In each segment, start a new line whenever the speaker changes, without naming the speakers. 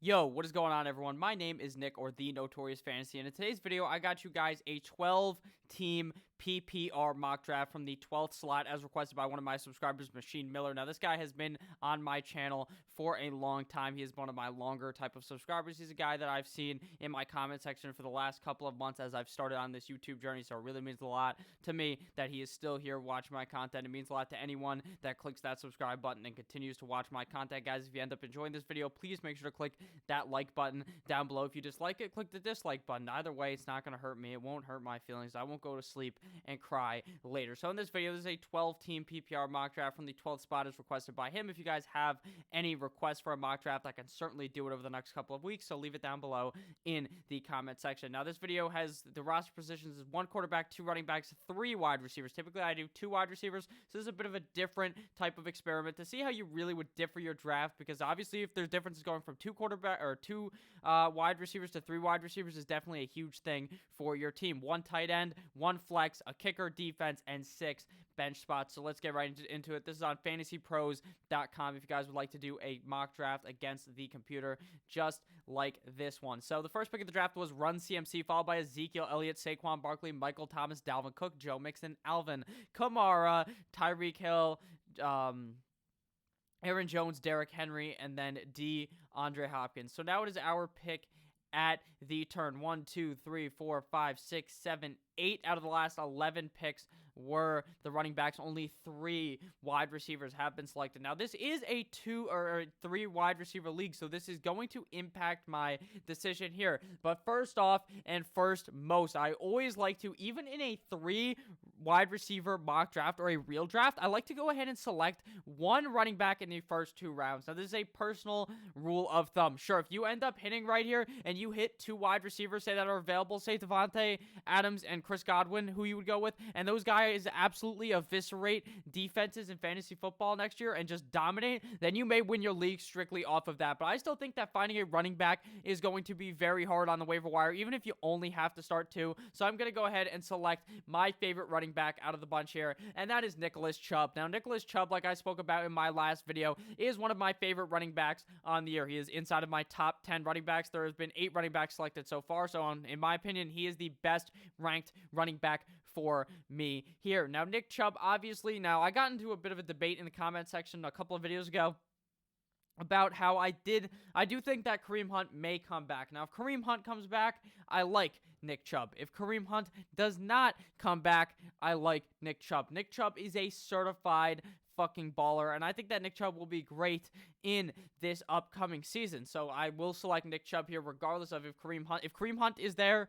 Yo, what is going on, everyone? My name is Nick, or The Notorious Fantasy, and in today's video, I got you guys a 12-team PPR mock draft from the 12th slot as requested by one of my subscribers, Machine Miller. Now, this guy has been on my channel for a long time. He is one of my longer type of subscribers. He's a guy that I've seen in my comment section for the last couple of months as I've started on this YouTube journey, so it really means a lot to me that he is still here watching my content. It means a lot to anyone that clicks that subscribe button and continues to watch my content. Guys, if you end up enjoying this video, please make sure to click that like button down below. If you dislike it, click the dislike button. Either way, it's not going to hurt me. It won't hurt my feelings. I won't go to sleep and cry later. So in this video, this is a 12-team PPR mock draft from the 12th spot as requested by him. If you guys have any requests for a mock draft, I can certainly do it over the next couple of weeks, so leave it down below in the comment section. Now, this video has the roster positions as 1 quarterback, 2 running backs, 3 wide receivers. Typically, I do 2 wide receivers, so this is a bit of a different type of experiment to see how you really would differ your draft, because obviously if there's differences going from 2 wide receivers to 3 wide receivers is definitely a huge thing for your team. 1 tight end, 1 flex, a kicker, defense, and 6 bench spots. So let's get right into it. This is on fantasypros.com if you guys would like to do a mock draft against the computer just like this one. So the first pick of the draft was Run CMC, followed by Ezekiel Elliott, Saquon Barkley, Michael Thomas, Dalvin Cook, Joe Mixon, Alvin Kamara, Tyreek Hill, Aaron Jones, Derrick Henry, and then DeAndre Hopkins. So now it is our pick at the turn. 1, 2, 3, 4, 5, 6, 7, 8 out of the last 11 picks were the running backs. Only 3 wide receivers have been selected. Now, this is a 2 or 3 wide receiver league, so this is going to impact my decision here. But first off and first most, I always like to, even in a 3 wide receiver mock draft or a real draft, I like to go ahead and select 1 running back in the first 2 rounds. Now, this is a personal rule of thumb. Sure, if you end up hitting right here and you hit 2 wide receivers, say, that are available, say Davante Adams and Chris Godwin, who you would go with, and those guys absolutely eviscerate defenses in fantasy football next year and just dominate, then you may win your league strictly off of that. But I still think that finding a running back is going to be very hard on the waiver wire, even if you only have to start 2. So I'm going to go ahead and select my favorite running back out of the bunch here, and that is Nicholas Chubb. Now, Nicholas Chubb, like I spoke about in my last video, is one of my favorite running backs on the year. He is inside of my top 10 running backs. There has been 8 running backs selected so far, so in my opinion, he is the best ranked running back for me here. Now, Nick Chubb, obviously, now I got into a bit of a debate in the comment section a couple of videos ago about how I do think that Kareem Hunt may come back. Now, if Kareem Hunt comes back, I like Nick Chubb. If Kareem Hunt does not come back, I like Nick Chubb. Nick Chubb is a certified fucking baller, and I think that Nick Chubb will be great in this upcoming season. So I will select Nick Chubb here regardless of if Kareem Hunt is there,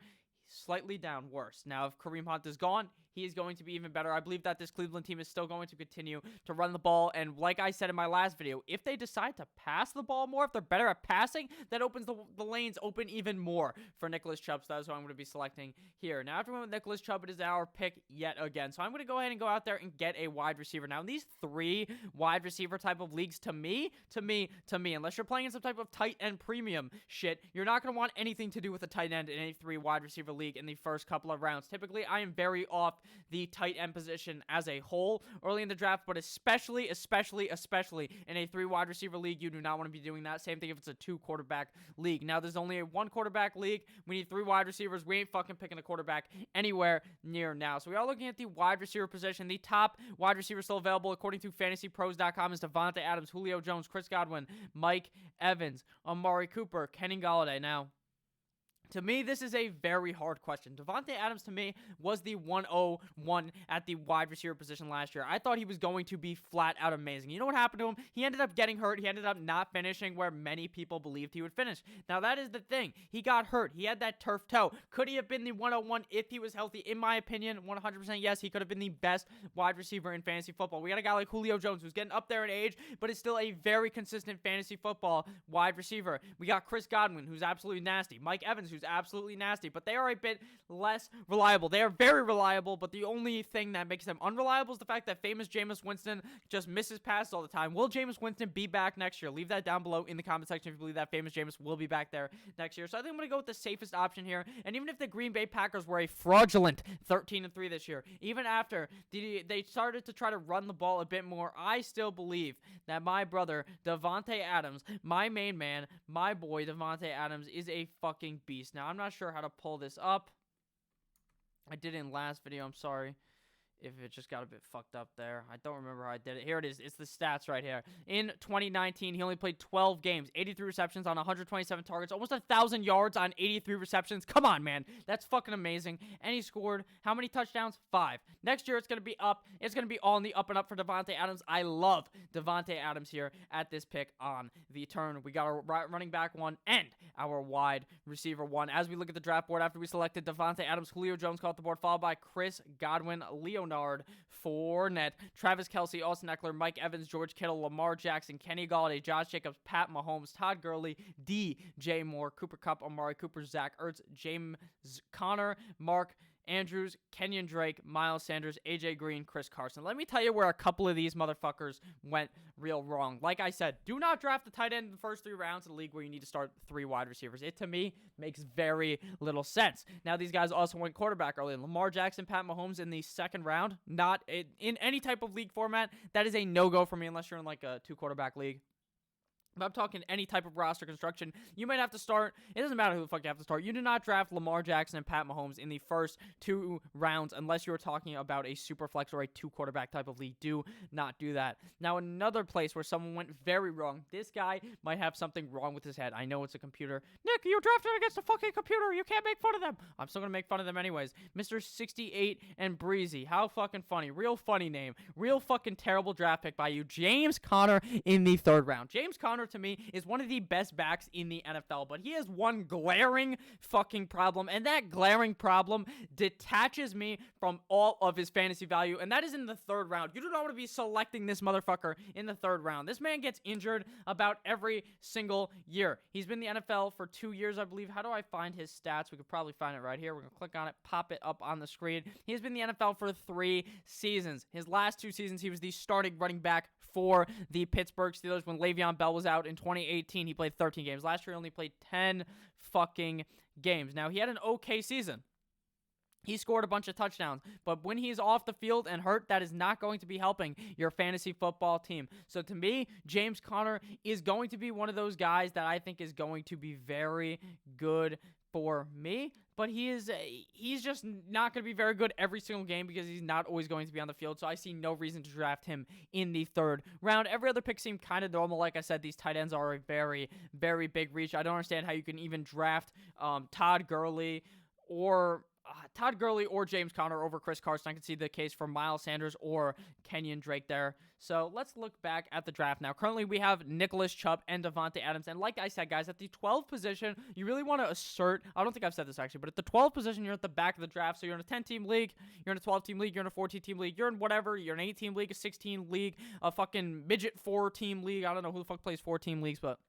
slightly down worse. Now, if Kareem Hunt is gone, he is going to be even better. I believe that this Cleveland team is still going to continue to run the ball, and like I said in my last video, if they decide to pass the ball more, if they're better at passing, that opens the lanes open even more for Nicholas Chubb, so that's what I'm going to be selecting here. Now, after we went with Nicholas Chubb, it is our pick yet again, so I'm going to go ahead and go out there and get a wide receiver. Now, in these 3 wide receiver type of leagues, to me, unless you're playing in some type of tight end premium shit, you're not going to want anything to do with a tight end in a 3 wide receiver league in the first couple of rounds. Typically, I am very off the tight end position as a whole early in the draft, but especially in a 3 wide receiver league, you do not want to be doing that. Same thing if it's a 2 quarterback league. Now, there's only a 1 quarterback league. We need 3 wide receivers. We ain't fucking picking a quarterback anywhere near now. So we are looking at the wide receiver position. The top wide receiver still available, according to fantasypros.com, is Davante Adams, Julio Jones, Chris Godwin, Mike Evans, Amari Cooper, Kenny Golladay. Now, to me, this is a very hard question. Davante Adams, to me, was the 101 at the wide receiver position last year. I thought he was going to be flat out amazing. You know what happened to him? He ended up getting hurt. He ended up not finishing where many people believed he would finish. Now, that is the thing. He got hurt. He had that turf toe. Could he have been the 101 if he was healthy? In my opinion, 100% yes. He could have been the best wide receiver in fantasy football. We got a guy like Julio Jones who's getting up there in age, but is still a very consistent fantasy football wide receiver. We got Chris Godwin, who's absolutely nasty. Mike Evans, who's who's absolutely nasty, but they are a bit less reliable. They are very reliable, but the only thing that makes them unreliable is the fact that famous Jameis Winston just misses passes all the time. Will Jameis Winston be back next year? Leave that down below in the comment section if you believe that famous Jameis will be back there next year. So I think I'm going to go with the safest option here. And even if the Green Bay Packers were a fraudulent 13-3 this year, even after they started to try to run the ball a bit more, I still believe that my brother, Davante Adams, my main man, my boy, Davante Adams, is a fucking beast. Now, I'm not sure how to pull this up. I did it in last video. I'm sorry if it just got a bit fucked up there. I don't remember how I did it. Here it is. It's the stats right here. In 2019, he only played 12 games, 83 receptions on 127 targets, almost 1,000 yards on 83 receptions. Come on, man. That's fucking amazing. And he scored how many touchdowns? 5. Next year, it's going to be up. It's going to be all in the up and up for Davante Adams. I love Davante Adams here at this pick on the turn. We got our running back 1 and our wide receiver 1. As we look at the draft board, after we selected Davante Adams, Julio Jones caught the board, followed by Chris Godwin, Leonard Fournette, Travis Kelce, Austin Eckler, Mike Evans, George Kittle, Lamar Jackson, Kenny Golladay, Josh Jacobs, Pat Mahomes, Todd Gurley, DJ Moore, Cooper Kupp, Amari Cooper, Zach Ertz, James Conner, Mark Andrews, Kenyon Drake, Miles Sanders, AJ Green, Chris Carson. Let me tell you where a couple of these motherfuckers went real wrong. Like I said, do not draft a tight end in the first 3 rounds of the league where you need to start 3 wide receivers. It, to me, makes very little sense. Now, these guys also went quarterback early. Lamar Jackson, Pat Mahomes in the 2nd round, not in any type of league format. That is a no-go for me unless you're in like a 2-quarterback league. If I'm talking any type of roster construction, you might have to start. It doesn't matter who the fuck you have to start. You do not draft Lamar Jackson and Pat Mahomes in the first 2 rounds unless you're talking about a super flex or a 2-quarterback type of league. Do not do that. Now, another place where someone went very wrong. This guy might have something wrong with his head. I know it's a computer. Nick, you drafted against a fucking computer. You can't make fun of them. I'm still going to make fun of them anyways. Mr. 68 and Breezy. How fucking funny. Real funny name. Real fucking terrible draft pick by you. James Conner in the 3rd round. James Conner, to me, is one of the best backs in the NFL, but he has one glaring fucking problem, and that glaring problem detaches me from all of his fantasy value, and that is in the 3rd round. You do not want to be selecting this motherfucker in the 3rd round. This man gets injured about every single year. He's been in the NFL for 2 years, I believe. How do I find his stats? We could probably find it right here. We're going to click on it, pop it up on the screen. He's been in the NFL for 3 seasons. His last 2 seasons, he was the starting running back for the Pittsburgh Steelers when Le'Veon Bell was out. In 2018, he played 13 games. Last year, he only played 10 fucking games. Now, he had an okay season. He scored a bunch of touchdowns, but when he's off the field and hurt, that is not going to be helping your fantasy football team. So to me, James Conner is going to be one of those guys that I think is going to be very good for me, but he's just not going to be very good every single game because he's not always going to be on the field, so I see no reason to draft him in the 3rd round. Every other pick seemed kind of normal. Like I said, these tight ends are a very, very big reach. I don't understand how you can even draft Todd Gurley or James Conner over Chris Carson. I can see the case for Miles Sanders or Kenyon Drake there. So let's look back at the draft now. Currently, we have Nicholas Chubb and Davante Adams. And like I said, guys, at the 12th position, you really want to assert, I don't think I've said this actually, but at the 12th position, you're at the back of the draft. So you're in a 10-team league, you're in a 12-team league, you're in a 14-team league, you're in whatever, you're in an 8-team league, a 16 league, a fucking midget 4-team league. I don't know who the fuck plays 4-team leagues, but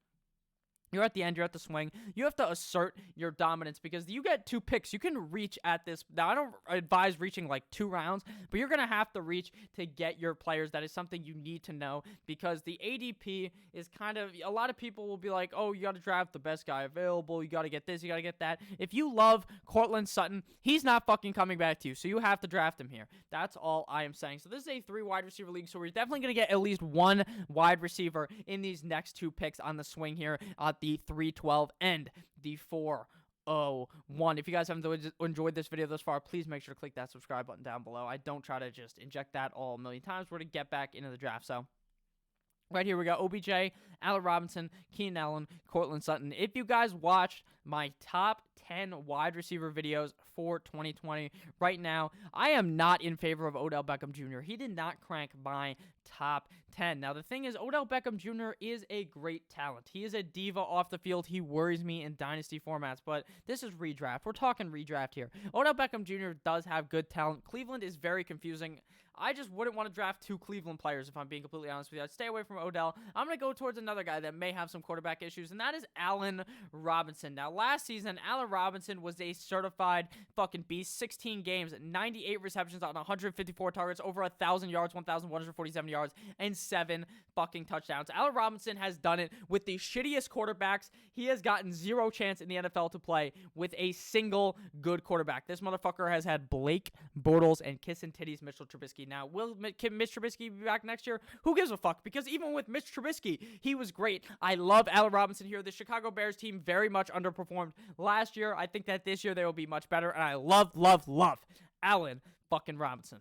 you're at the end. You're at the swing. You have to assert your dominance because you get 2 picks. You can reach at this. Now, I don't advise reaching like 2 rounds, but you're going to have to reach to get your players. That is something you need to know because the ADP is kind of, a lot of people will be like, oh, you got to draft the best guy available. You got to get this. You got to get that. If you love Cortland Sutton, he's not fucking coming back to you. So you have to draft him here. That's all I am saying. So this is a 3 wide receiver league. So we're definitely going to get at least 1 wide receiver in these next 2 picks on the swing here. The 3-12 and the 4-0-1. If you guys haven't enjoyed this video thus far, please make sure to click that subscribe button down below. I don't try to just inject that all a million times. We're to get back into the draft. So right here we got OBJ, Allen Robinson, Keenan Allen, Cortland Sutton. If you guys watched my top 10 wide receiver videos for 2020, right now, I am not in favor of Odell Beckham Jr. He did not crank my top 10. Now, the thing is, Odell Beckham Jr. is a great talent. He is a diva off the field. He worries me in dynasty formats, but this is redraft. We're talking redraft here. Odell Beckham Jr. does have good talent. Cleveland is very confusing. I just wouldn't want to draft 2 Cleveland players, if I'm being completely honest with you. I'd stay away from Odell. I'm going to go towards another guy that may have some quarterback issues, and that is Allen Robinson. Now, last season, Allen Robinson was a certified fucking beast. 16 games, 98 receptions on 154 targets, over 1,000 yards, 1,147 yards, and 7 fucking touchdowns. Allen Robinson has done it with the shittiest quarterbacks. He has gotten 0 chance in the NFL to play with a single good quarterback. This motherfucker has had Blake Bortles and Kissin' Titties Mitchell Trubisky. Now, will Mitch Trubisky be back next year? Who gives a fuck? Because even with Mitch Trubisky, he was great. I love Allen Robinson here. The Chicago Bears team very much underperformed last year. I think that this year they will be much better, and I love Allen fucking Robinson.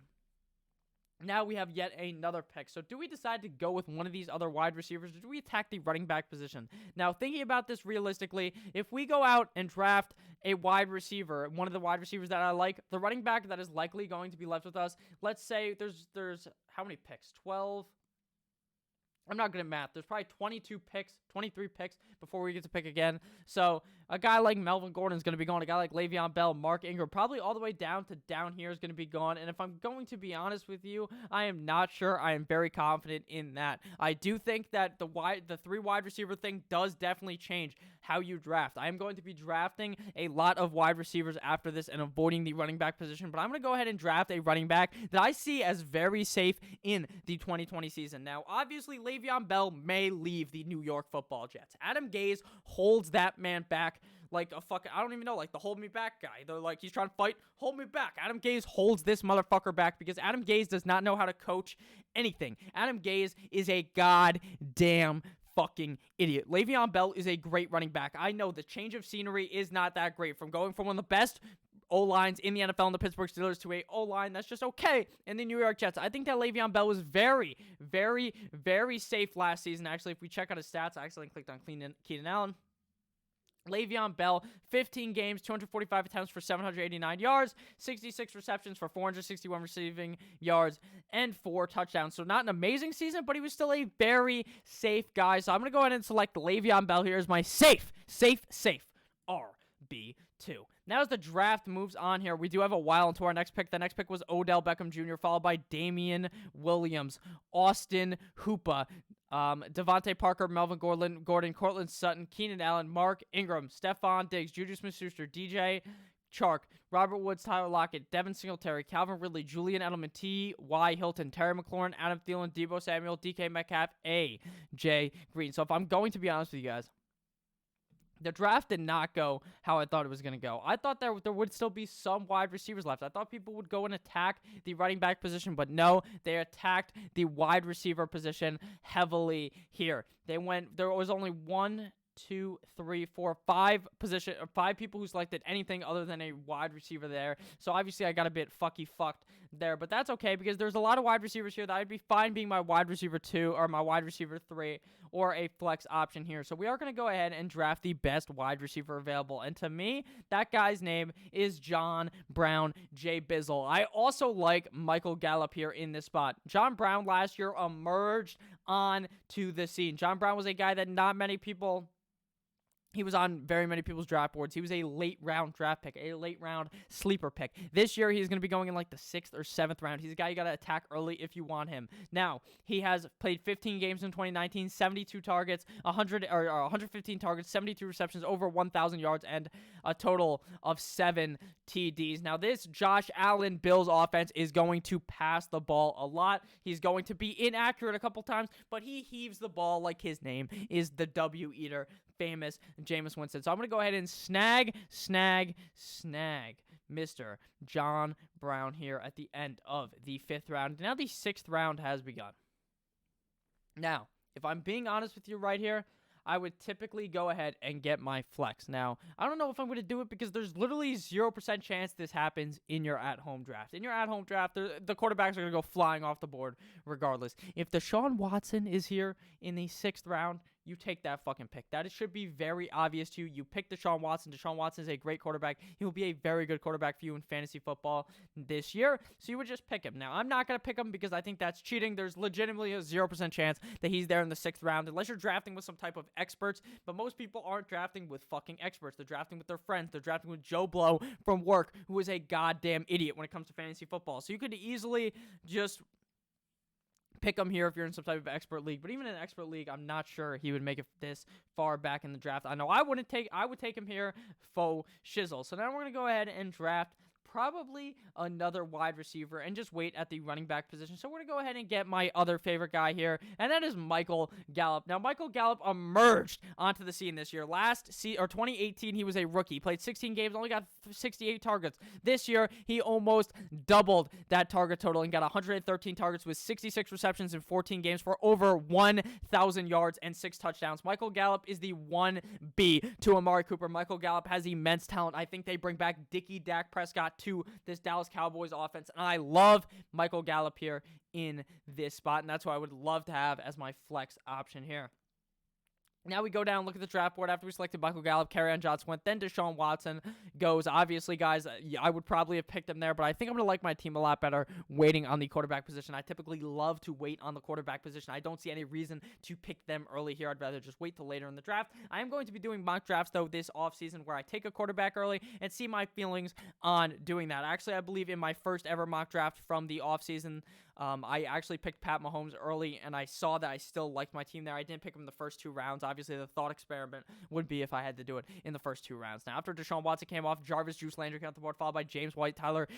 Now we have yet another pick. So do we decide to go with one of these other wide receivers, or do we attack the running back position? Now, thinking about this realistically, if we go out and draft a wide receiver, one of the wide receivers that I like, the running back that is likely going to be left with us, let's say there's how many picks? 12? I'm not good at math. There's probably 22 picks, 23 picks before we get to pick again. So a guy like Melvin Gordon is going to be gone. A guy like Le'Veon Bell, Mark Ingram, probably all the way down to down here is going to be gone. And if I'm going to be honest with you, I am not sure. I am very confident in that. I do think that the 3 wide receiver thing does definitely change how you draft. I am going to be drafting a lot of wide receivers after this and avoiding the running back position. But I'm going to go ahead and draft a running back that I see as very safe in the 2020 season. Now, obviously, Le'Veon Bell may leave the New York Football Jets. Adam Gase holds that man back like a fucking, I don't even know, like the hold me back guy. They're like, he's trying to fight, hold me back. Adam Gase holds this motherfucker back because Adam Gase does not know how to coach anything. Adam Gase is a goddamn fucking idiot. Le'Veon Bell is a great running back. I know the change of scenery is not that great from going from one of the best O-lines in the NFL in the Pittsburgh Steelers to a O-line that's just okay in the New York Jets. I think that Le'Veon Bell was very, very, very safe last season. Actually, if we check out his stats, I accidentally clicked on Keenan Allen. Le'Veon Bell, 15 games, 245 attempts for 789 yards, 66 receptions for 461 receiving yards, and 4 touchdowns. So not an amazing season, but he was still a very safe guy. So I'm going to go ahead and select Le'Veon Bell here as my safe RB2. Now as the draft moves on here, we do have a while into our next pick. The next pick was Odell Beckham Jr., followed by Damian Williams, Austin Hooper, Devontae Parker, Melvin Gordon, Cortland Sutton, Keenan Allen, Mark Ingram, Stephon Diggs, Juju Smith-Schuster, DJ Chark, Robert Woods, Tyler Lockett, Devin Singletary, Calvin Ridley, Julian Edelman, T.Y. Hilton, Terry McLaurin, Adam Thielen, Deebo Samuel, DK Metcalf, A.J. Green. So if I'm going to be honest with you guys, the draft did not go how I thought it was going to go. I thought there would still be some wide receivers left. I thought people would go and attack the running back position, but no, they attacked the wide receiver position heavily here. There was only 5 people who selected anything other than a wide receiver there. So obviously I got a bit fucked there, but that's okay because there's a lot of wide receivers here that I'd be fine being my wide receiver 2 or my wide receiver 3 or a flex option here. So we are going to go ahead and draft the best wide receiver available. And to me, that guy's name is John Brown J. Bizzle. I also like Michael Gallup here in this spot. John Brown last year emerged onto the scene. John Brown was a guy that not many people... He was on very many people's draft boards. He was a late-round draft pick, a late-round sleeper pick. This year, he's going to be going in like the 6th or 7th round. He's a guy you got to attack early if you want him. Now, he has played 15 games in 2019, 72 targets, 115 targets, 72 receptions, over 1,000 yards, and a total of 7 TDs. Now, this Josh Allen Bills offense is going to pass the ball a lot. He's going to be inaccurate a couple times, but he heaves the ball like his name is the W Eater, famous Jameis Winston. So I'm going to go ahead and snag Mr. John Brown here at the end of the 5th round. Now the 6th round has begun. Now, if I'm being honest with you right here, I would typically go ahead and get my flex. Now, I don't know if I'm going to do it because there's literally 0% chance this happens in your at-home draft. In your at-home draft, the quarterbacks are going to go flying off the board regardless. If Deshaun Watson is here in the 6th round, you take that fucking pick. That should be very obvious to you. You pick Deshaun Watson. Deshaun Watson is a great quarterback. He will be a very good quarterback for you in fantasy football this year. So you would just pick him. Now, I'm not going to pick him because I think that's cheating. There's legitimately a 0% chance that he's there in the 6th round unless you're drafting with some type of experts. But most people aren't drafting with fucking experts. They're drafting with their friends. They're drafting with Joe Blow from work, who is a goddamn idiot when it comes to fantasy football. So you could easily just pick him here if you're in some type of expert league. But even in an expert league, I'm not sure he would make it this far back in the draft. I know I would take him here faux shizzle. So now we're going to go ahead and draft probably another wide receiver and just wait at the running back position. So we're going to go ahead and get my other favorite guy here, and that is Michael Gallup. Now, Michael Gallup emerged onto the scene this year. 2018, he was a rookie. He played 16 games, only got 68 targets. This year, he almost doubled that target total and got 113 targets with 66 receptions in 14 games for over 1,000 yards and 6 touchdowns. Michael Gallup is the 1B to Amari Cooper. Michael Gallup has immense talent. I think they bring back Dak Prescott to this Dallas Cowboys offense, and I love Michael Gallup here in this spot, and that's what I would love to have as my flex option here. Now we go down, look at the draft board. After we selected Michael Gallup, Kerryon Johnson went, then Deshaun Watson goes. Obviously, guys, I would probably have picked him there, but I think I'm going to like my team a lot better waiting on the quarterback position. I typically love to wait on the quarterback position. I don't see any reason to pick them early here. I'd rather just wait till later in the draft. I am going to be doing mock drafts, though, this offseason where I take a quarterback early and see my feelings on doing that. Actually, I believe in my first ever mock draft from the offseason, I actually picked Pat Mahomes early, and I saw that I still liked my team there. I didn't pick him in the first 2 rounds. Obviously, the thought experiment would be if I had to do it in the first 2 rounds. Now, after Deshaun Watson came off, Jarvis Juice Landry came off the board, followed by James White, Tyler,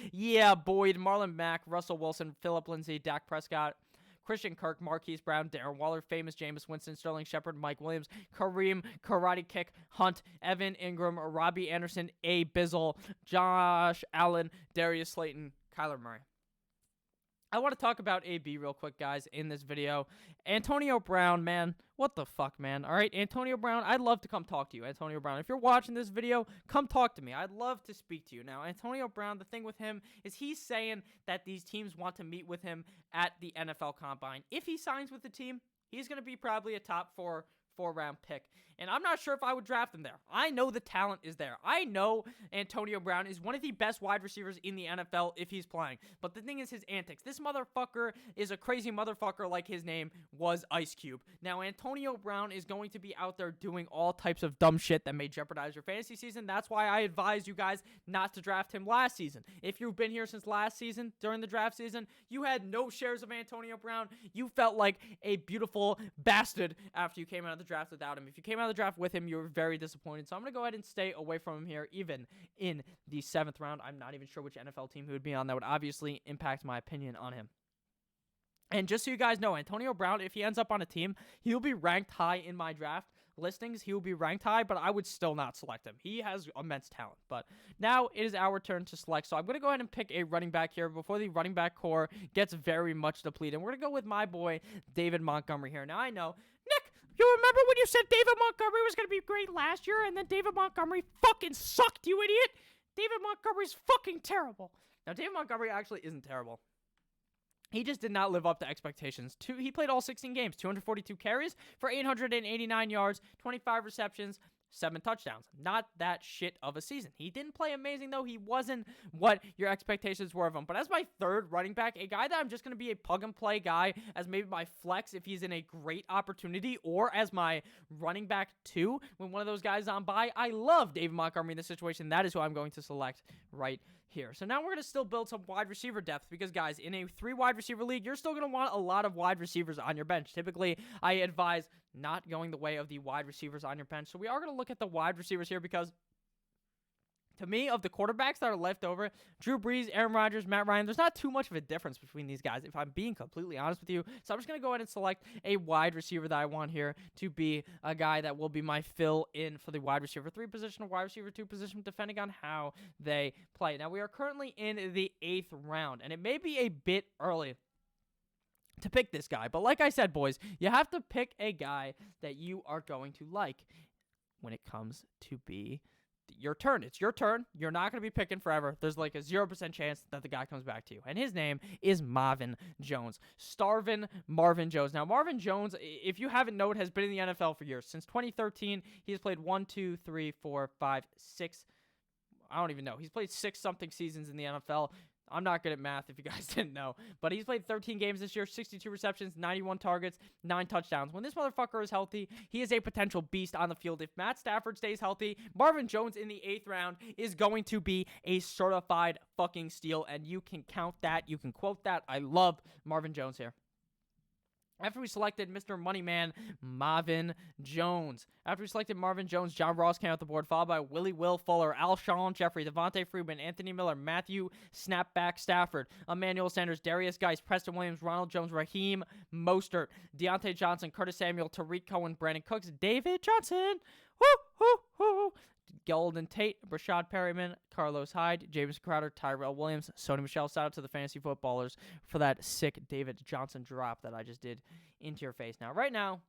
Boyd, Marlon Mack, Russell Wilson, Phillip Lindsay, Dak Prescott, Christian Kirk, Marquise Brown, Darren Waller, famous Jameis Winston, Sterling Shepard, Mike Williams, Kareem, Karate Kick, Hunt, Evan Ingram, Robbie Anderson, A. Bizzle, Josh Allen, Darius Slayton, Kyler Murray. I want to talk about AB real quick, guys, in this video. Antonio Brown, man, what the fuck, man? All right, Antonio Brown, I'd love to come talk to you, Antonio Brown. If you're watching this video, come talk to me. I'd love to speak to you. Now, Antonio Brown, the thing with him is he's saying that these teams want to meet with him at the NFL Combine. If he signs with the team, he's going to be probably a top 4-round pick. And I'm not sure if I would draft him there. I know the talent is there. I know Antonio Brown is one of the best wide receivers in the NFL if he's playing. But the thing is his antics. This motherfucker is a crazy motherfucker like his name was Ice Cube. Now, Antonio Brown is going to be out there doing all types of dumb shit that may jeopardize your fantasy season. That's why I advise you guys not to draft him last season. If you've been here since last season, during the draft season, you had no shares of Antonio Brown. You felt like a beautiful bastard after you came out of the draft without him. If you came out of the draft with him, you were very disappointed. So I'm going to go ahead and stay away from him here, even in the 7th round. I'm not even sure which NFL team he would be on. That would obviously impact my opinion on him. And just so you guys know, Antonio Brown, if he ends up on a team, he'll be ranked high in my draft listings. He will be ranked high, but I would still not select him. He has immense talent. But now it is our turn to select. So I'm going to go ahead and pick a running back here before the running back core gets very much depleted. And we're going to go with my boy, David Montgomery here. Now, I know, Nick, you remember when you said David Montgomery was going to be great last year, and then David Montgomery fucking sucked, you idiot? David Montgomery's fucking terrible. Now, David Montgomery actually isn't terrible. He just did not live up to expectations. He played all 16 games, 242 carries for 889 yards, 25 receptions, 7 touchdowns. Not that shit of a season. He didn't play amazing, though. He wasn't what your expectations were of him. But as my 3rd running back, a guy that I'm just going to be a plug-and-play guy as maybe my flex if he's in a great opportunity, or as my running back 2 when one of those guys is on bye, I love David Montgomery in this situation. That is who I'm going to select right here. So now we're going to still build some wide receiver depth because, guys, in a 3 wide receiver league, you're still going to want a lot of wide receivers on your bench. Typically, I advise not going the way of the wide receivers on your bench. So we are going to look at the wide receivers here because, to me, of the quarterbacks that are left over, Drew Brees, Aaron Rodgers, Matt Ryan, there's not too much of a difference between these guys, if I'm being completely honest with you. So I'm just going to go ahead and select a wide receiver that I want here to be a guy that will be my fill-in for the wide receiver 3 position or wide receiver 2 position, depending on how they play. Now, we are currently in the 8th round, and it may be a bit early to pick this guy. But like I said, boys, you have to pick a guy that you are going to like when it comes to be your turn. It's your turn. You're not going to be picking forever. There's like a 0% chance that the guy comes back to you. And his name is Marvin Jones. Starvin Marvin Jones. Now, Marvin Jones, if you haven't known, has been in the NFL for years. Since 2013, he has played 1, 2, 3, 4, 5, 6. I don't even know. He's played 6-something seasons in the NFL. I'm not good at math if you guys didn't know. But he's played 13 games this year, 62 receptions, 91 targets, 9 touchdowns. When this motherfucker is healthy, he is a potential beast on the field. If Matt Stafford stays healthy, Marvin Jones in the 8th round is going to be a certified fucking steal. And you can count that. You can quote that. I love Marvin Jones here. After we selected Mr. Moneyman, Marvin Jones. After we selected Marvin Jones, John Ross came off the board, followed by Willie Will Fuller, Alshon Jeffrey, Devontae Freeman, Anthony Miller, Matthew Snapback Stafford, Emmanuel Sanders, Darius Geis, Preston Williams, Ronald Jones, Raheem Mostert, Deontay Johnson, Curtis Samuel, Tariq Cohen, Brandon Cooks, David Johnson, Golden Tate, Rashad Perryman, Carlos Hyde, James Crowder, Tyrell Williams, Sony Michel. Shout out to the fantasy footballers for that sick David Johnson drop that I just did into your face. Now, right now,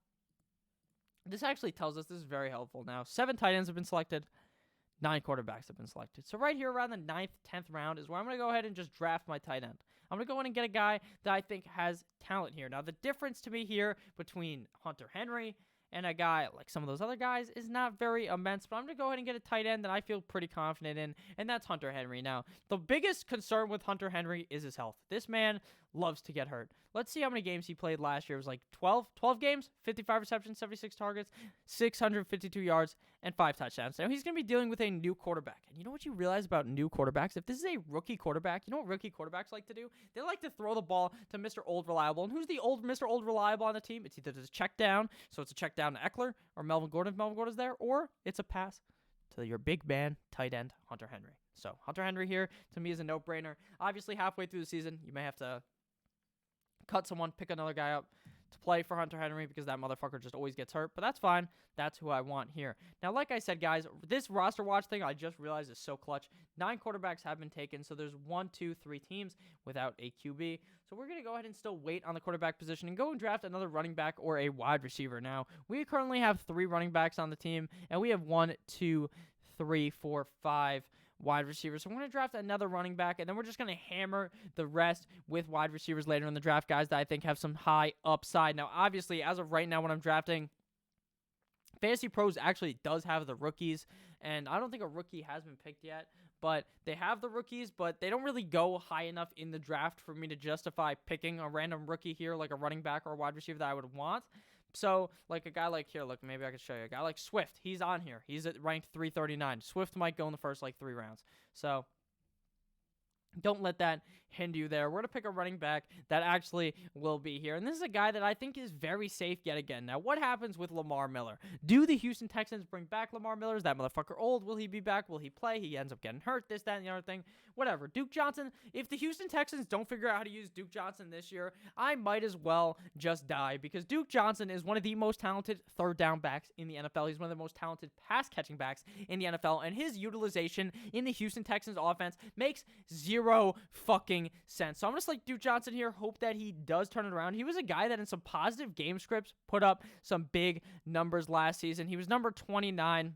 this actually tells us, this is very helpful now, 7 tight ends have been selected, 9 quarterbacks have been selected. So right here around the 9th, 10th round is where I'm going to go ahead and just draft my tight end. I'm going to go in and get a guy that I think has talent here. Now, the difference to me here between Hunter Henry and a guy like some of those other guys is not very immense, but I'm going to go ahead and get a tight end that I feel pretty confident in, and that's Hunter Henry. Now, the biggest concern with Hunter Henry is his health. This man loves to get hurt. Let's see how many games he played last year. It was like 12 games, 55 receptions, 76 targets, 652 yards, and 5 touchdowns. Now, he's going to be dealing with a new quarterback. And you know what you realize about new quarterbacks? If this is a rookie quarterback, you know what rookie quarterbacks like to do? They like to throw the ball to Mr. Old Reliable. And who's the old Mr. Old Reliable on the team? It's either a check down, so it's a check down to Eckler or Melvin Gordon if Melvin Gordon's there, or it's a pass to your big man, tight end, Hunter Henry. So Hunter Henry here, to me, is a no-brainer. Obviously, halfway through the season, you may have to cut someone, pick another guy up to play for Hunter Henry because that motherfucker just always gets hurt. But that's fine. That's who I want here. Now, like I said, guys, this roster watch thing I just realized is so clutch. 9 quarterbacks have been taken, so there's 1, 2, 3 teams without a QB. So we're going to go ahead and still wait on the quarterback position and go and draft another running back or a wide receiver. Now, we currently have 3 running backs on the team, and we have 1, 2, 3, 4, 5 wide receivers. So we're going to draft another running back, and then we're just going to hammer the rest with wide receivers later in the draft, guys that I think have some high upside. Now, obviously, as of right now when I'm drafting, Fantasy Pros actually does have the rookies, and I don't think a rookie has been picked yet, but they have the rookies, but they don't really go high enough in the draft for me to justify picking a random rookie here, like a running back or a wide receiver that I would want. So, like a guy like here, look, maybe I could show you. A guy like Swift, he's on here. He's at ranked 339. Swift might go in the first, 3 rounds. So, don't let that hinder you there. We're going to pick a running back that actually will be here. And this is a guy that I think is very safe yet again. Now, what happens with Lamar Miller? Do the Houston Texans bring back Lamar Miller? Is that motherfucker old? Will he be back? Will he play? He ends up getting hurt, this, that, and the other thing. Whatever. Duke Johnson, if the Houston Texans don't figure out how to use Duke Johnson this year, I might as well just die because Duke Johnson is one of the most talented third down backs in the NFL. He's one of the most talented pass catching backs in the NFL, and his utilization in the Houston Texans offense makes zero fucking sense. So I'm just like Duke Johnson here, hope that he does turn it around. He was a guy that in some positive game scripts put up some big numbers last season. He was number 29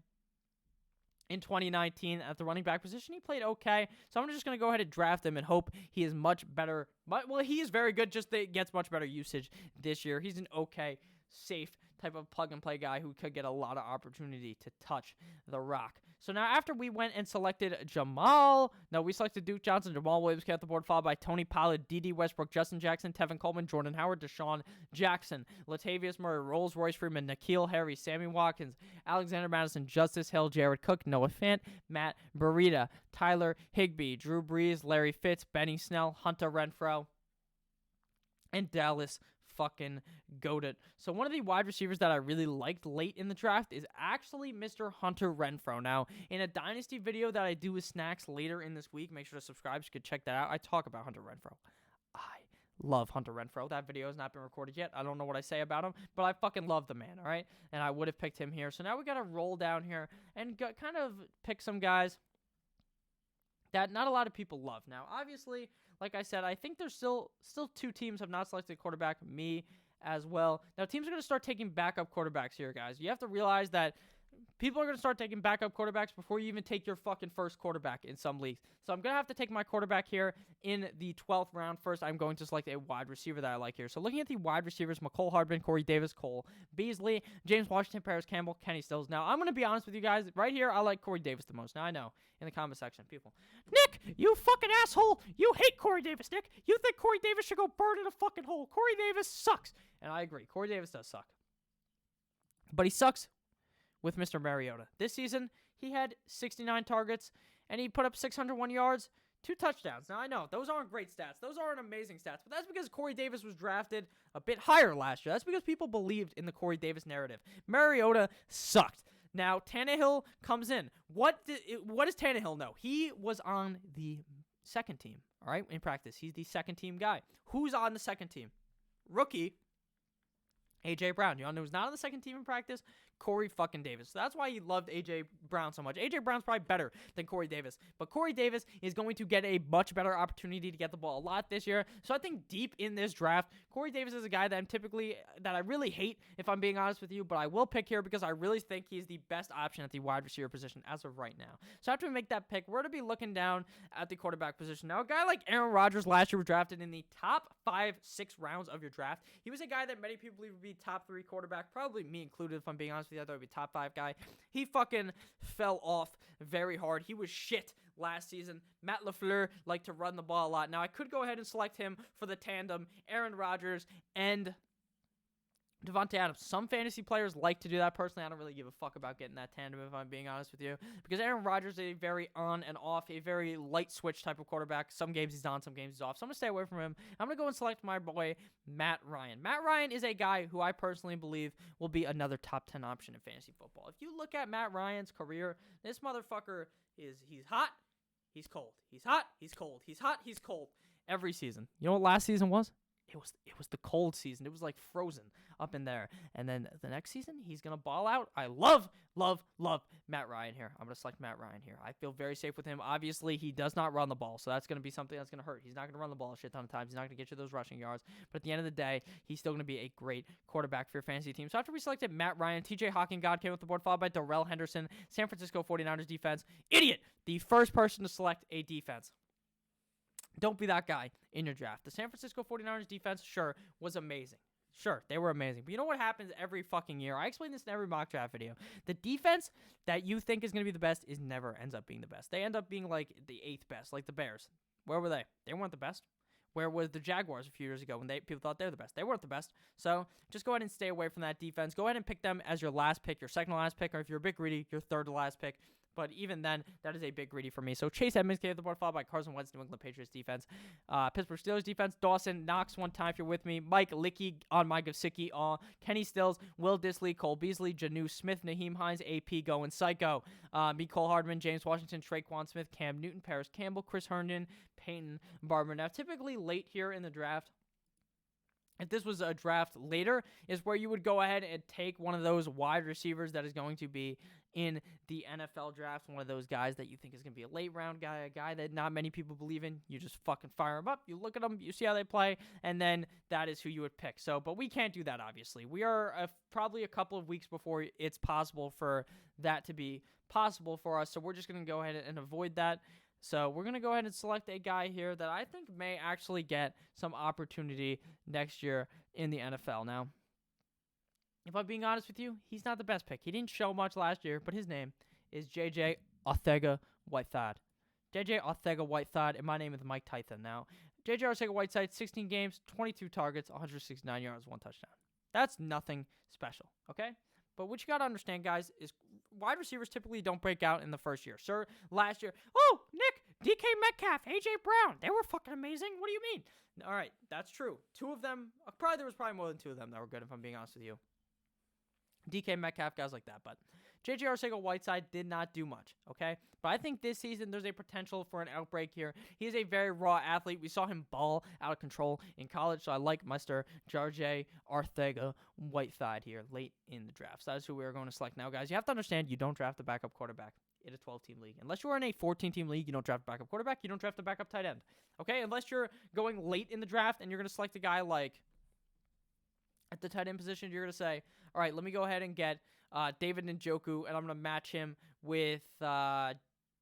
in 2019 at the running back position. He played okay. So I'm just going to go ahead and draft him and hope he is much better. Well, he is very good, just that it gets much better usage this year. He's an okay, safe type of plug-and-play guy who could get a lot of opportunity to touch the rock. So now after we went and selected we selected Duke Johnson, Jamal Williams came off the board, followed by Tony Pollard, D.D. Westbrook, Justin Jackson, Tevin Coleman, Jordan Howard, Deshaun Jackson, Latavius Murray, Rolls-Royce Freeman, N'Keal Harry, Sammy Watkins, Alexander Madison, Justice Hill, Jared Cook, Noah Fant, Matt Breida, Tyler Higbee, Drew Brees, Larry Fitz, Benny Snell, Hunter Renfrow, and Dallas fucking goated. So one of the wide receivers that I really liked late in the draft is actually Mr. Hunter Renfrow. Now, in a Dynasty video that I do with Snacks later in this week, make sure to subscribe so you can check that out. I talk about Hunter Renfrow. I love Hunter Renfrow. That video has not been recorded yet. I don't know what I say about him, but I fucking love the man, all right? And I would have picked him here. So now we got to roll down here and kind of pick some guys that not a lot of people love. Now, obviously, like I said, I think there's still 2 teams have not selected a quarterback, me as well. Now, teams are going to start taking backup quarterbacks here, guys. You have to realize that People are going to start taking backup quarterbacks before you even take your fucking first quarterback in some leagues. So I'm going to have to take my quarterback here in the 12th round. First, I'm going to select a wide receiver that I like here. So looking at the wide receivers, McCole Hardman, Corey Davis, Cole Beasley, James Washington, Paris Campbell, Kenny Stills. Now, I'm going to be honest with you guys. Right here, I like Corey Davis the most. Now, I know in the comment section, people, Nick, you fucking asshole. You hate Corey Davis, Nick. You think Corey Davis should go burn in a fucking hole. Corey Davis sucks. And I agree. Corey Davis does suck. But he sucks with Mr. Mariota. This season, he had 69 targets, and he put up 601 yards, 2 touchdowns. Now, I know, those aren't great stats. Those aren't amazing stats, but that's because Corey Davis was drafted a bit higher last year. That's because people believed in the Corey Davis narrative. Mariota sucked. Now, Tannehill comes in. What does Tannehill know? He was on the second team, all right, in practice. He's the second team guy. Who's on the second team? Rookie A.J. Brown. You all know who's not on the second team in practice? Corey fucking Davis. So that's why he loved A.J. Brown so much. A.J. Brown's probably better than Corey Davis. But Corey Davis is going to get a much better opportunity to get the ball a lot this year. So I think deep in this draft, Corey Davis is a guy that I really hate, if I'm being honest with you, but I will pick here because I really think he's the best option at the wide receiver position as of right now. So after we make that pick, we're going to be looking down at the quarterback position. Now, a guy like Aaron Rodgers last year was drafted in the top 5-6 rounds of your draft. He was a guy that many people believe would be top 3 quarterback, probably me included, if I'm being honest with you. I thought he would be top 5 guy. He fucking fell off very hard. He was shit last season. Matt LaFleur liked to run the ball a lot. Now, I could go ahead and select him for the tandem, Aaron Rodgers and Devontae Adams. Some fantasy players like to do that. Personally, I don't really give a fuck about getting that tandem, if I'm being honest with you, because Aaron Rodgers is a very on and off, a very light switch type of quarterback. Some games he's on, some games he's off. So I'm going to stay away from him. I'm going to go and select my boy, Matt Ryan. Matt Ryan is a guy who I personally believe will be another top 10 option in fantasy football. If you look at Matt Ryan's career, this motherfucker he's hot, he's cold. He's hot, he's cold. He's hot, he's cold. Every season. You know what last season was? It was the cold season. It was like frozen up in there. And then the next season, he's going to ball out. I love Matt Ryan here. I'm going to select Matt Ryan here. I feel very safe with him. Obviously, he does not run the ball, so that's going to be something that's going to hurt. He's not going to run the ball a shit ton of times. He's not going to get you those rushing yards. But at the end of the day, he's still going to be a great quarterback for your fantasy team. So after we selected Matt Ryan, TJ Hawking God came with the board, followed by Darrell Henderson, San Francisco 49ers defense. Idiot! The first person to select a defense. Don't be that guy in your draft. The San Francisco 49ers defense, sure, was amazing. Sure, they were amazing. But you know what happens every fucking year? I explain this in every mock draft video. The defense that you think is going to be the best never ends up being the best. They end up being like the 8th best, like the Bears. Where were they? They weren't the best. Where was the Jaguars a few years ago when people thought they were the best? They weren't the best. So just go ahead and stay away from that defense. Go ahead and pick them as your last pick, your second to last pick, or if you're a bit greedy, your third to last pick. But even then, that is a big greedy for me. So Chase Edmonds gave the board, followed by Carson Wentz, New England Patriots defense. Pittsburgh Steelers defense, Dawson Knox one time if you're with me. Mike Licky on my Gasicki. Kenny Stills, Will Dissly, Cole Beasley, Janu Smith, Naheem Hines, AP going psycho. Cole Hardman, James Washington, Traquan Smith, Cam Newton, Paris Campbell, Chris Herndon, Peyton Barber. Now, typically late here in the draft, if this was a draft later, is where you would go ahead and take one of those wide receivers that is going to be in the NFL draft, one of those guys that you think is going to be a late round guy, a guy that not many people believe in. You just fucking fire him up. You look at them, you see how they play, and then that is who you would pick. So, but we can't do that, obviously. We are probably a couple of weeks before it's possible for that to be possible for us, so we're just going to go ahead and avoid that. So we're going to go ahead and select a guy here that I think may actually get some opportunity next year in the NFL. Now, if I'm being honest with you, he's not the best pick. He didn't show much last year, but his name is J.J. Arcega-Whiteside. J.J. Arcega-Whiteside, and my name is Mike Tyson. Now, J.J. Arcega-Whiteside, 16 games, 22 targets, 169 yards, 1 touchdown. That's nothing special, okay? But what you got to understand, guys, is wide receivers typically don't break out in the first year. Sir, last year, oh, Nick, DK Metcalf, A.J. Brown, they were fucking amazing. What do you mean? All right, that's true. Two of them, there was probably more than 2 of them that were good, if I'm being honest with you. DK Metcalf, guys like that. But J.J. Arcega-Whiteside did not do much, okay? But I think this season there's a potential for an outbreak here. He is a very raw athlete. We saw him ball out of control in college, so I like Mr. J.J. Arcega-Whiteside here late in the draft. So that's who we're going to select now, guys. You have to understand you don't draft a backup quarterback in a 12-team league. Unless you are in a 14-team league, you don't draft a backup quarterback. You don't draft a backup tight end, okay? Unless you're going late in the draft and you're going to select a guy like at the tight end position, you're going to say, all right, let me go ahead and get David Njoku, and I'm going to match him with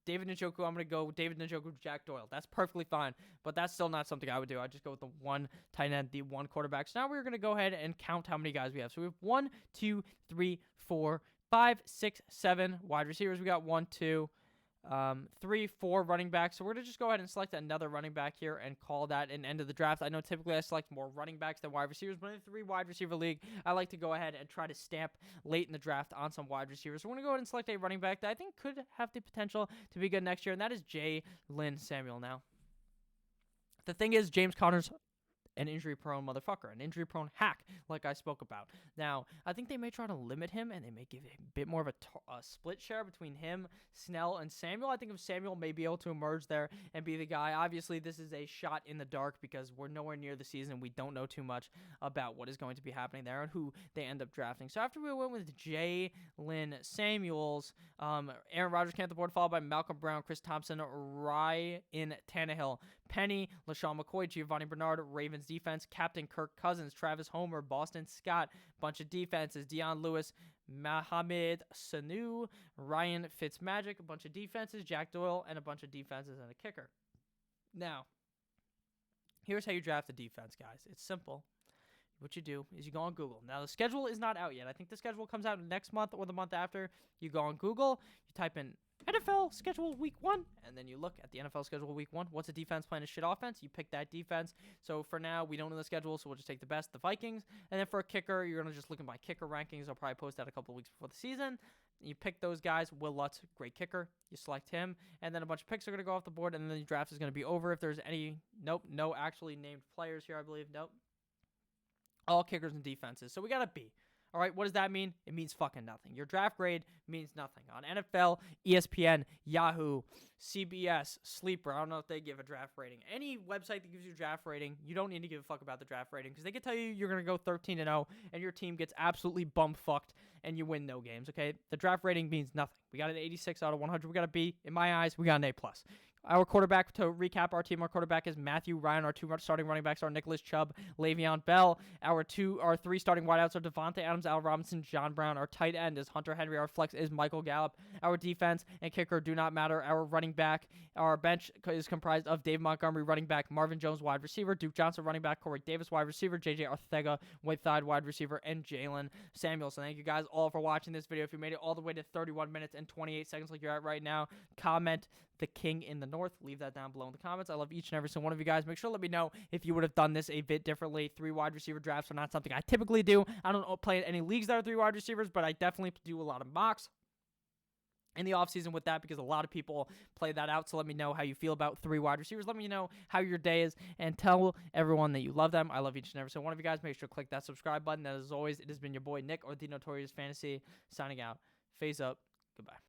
David Njoku. I'm going to go David Njoku, Jack Doyle. That's perfectly fine, but that's still not something I would do. I just go with the one tight end, the one quarterback. So now we're going to go ahead and count how many guys we have. So we have 1, 2, 3, 4, 5, 6, 7 wide receivers. We got 1, 2, 3, 4 running backs. So we're going to just go ahead and select another running back here and call that an end of the draft. I know typically I select more running backs than wide receivers, but in a 3 wide receiver league, I like to go ahead and try to stamp late in the draft on some wide receivers. So we're going to go ahead and select a running back that I think could have the potential to be good next year, and that is Jalen Samuel. Now, the thing is, James Conner's an injury-prone motherfucker, an injury-prone hack, like I spoke about. Now, I think they may try to limit him, and they may give a bit more of a split share between him, Snell, and Samuel. I think if Samuel may be able to emerge there and be the guy. Obviously, this is a shot in the dark because we're nowhere near the season. We don't know too much about what is going to be happening there and who they end up drafting. So after we went with Jalen Samuels, Aaron Rodgers came at the board, followed by Malcolm Brown, Chris Thompson, Ryan Tannehill, Penny, LaShawn McCoy, Giovanni Bernard, Ravens defense, Captain Kirk Cousins, Travis Homer, Boston Scott, bunch of defenses, Deion Lewis, Mohamed Sanu, Ryan Fitzmagic, a bunch of defenses, Jack Doyle, and a bunch of defenses and a kicker. Now, here's how you draft a defense, guys. It's simple. What you do is you go on Google. Now, the schedule is not out yet. I think the schedule comes out next month or the month after. You go on Google, you type in NFL schedule week 1, and then you look at the NFL schedule week 1. What's a defense playing a shit offense? You pick that defense. So for now, we don't know the schedule, so we'll just take the best, the Vikings. And then for a kicker, you're going to just look at my kicker rankings. I'll probably post that a couple of weeks before the season. You pick those guys. Will Lutz, great kicker. You select him, and then a bunch of picks are going to go off the board, and then the draft is going to be over. If there's any, no actually named players here, I believe. Nope. All kickers and defenses. So we got a B. All right, what does that mean? It means fucking nothing. Your draft grade means nothing. On NFL, ESPN, Yahoo, CBS, Sleeper, I don't know if they give a draft rating. Any website that gives you a draft rating, you don't need to give a fuck about the draft rating because they can tell you you're going to go 13-0 and your team gets absolutely bum-fucked and you win no games, okay? The draft rating means nothing. We got an 86 out of 100. We got a B. In my eyes, we got an A+. Our quarterback, to recap our team, our quarterback is Matthew Ryan. Our 2 starting running backs are Nicholas Chubb, Le'Veon Bell. Our 3 starting wideouts are Devontae Adams, Al Robinson, John Brown. Our tight end is Hunter Henry. Our flex is Michael Gallup. Our defense and kicker do not matter. Our running back, our bench is comprised of Dave Montgomery, running back, Marvin Jones, wide receiver, Duke Johnson, running back, Corey Davis, wide receiver, JJ Arcega, white-thighed wide receiver, and Jalen Samuel. So thank you guys all for watching this video. If you made it all the way to 31 minutes and 28 seconds like you're at right now, comment the king in the north. Leave that down below in the comments. I love each and every single one of you guys. Make sure to let me know if you would have done this a bit differently. 3 wide receiver drafts are not something I typically do. I don't play in any leagues that are 3 wide receivers, but I definitely do a lot of mocks in the offseason with that because a lot of people play that out. So let me know how you feel about 3 wide receivers. Let me know how your day is and tell everyone that you love them. I love each and every single one of you guys. Make sure to click that subscribe button. And as always, it has been your boy Nick or the Notorious Fantasy signing out. Face up. Goodbye.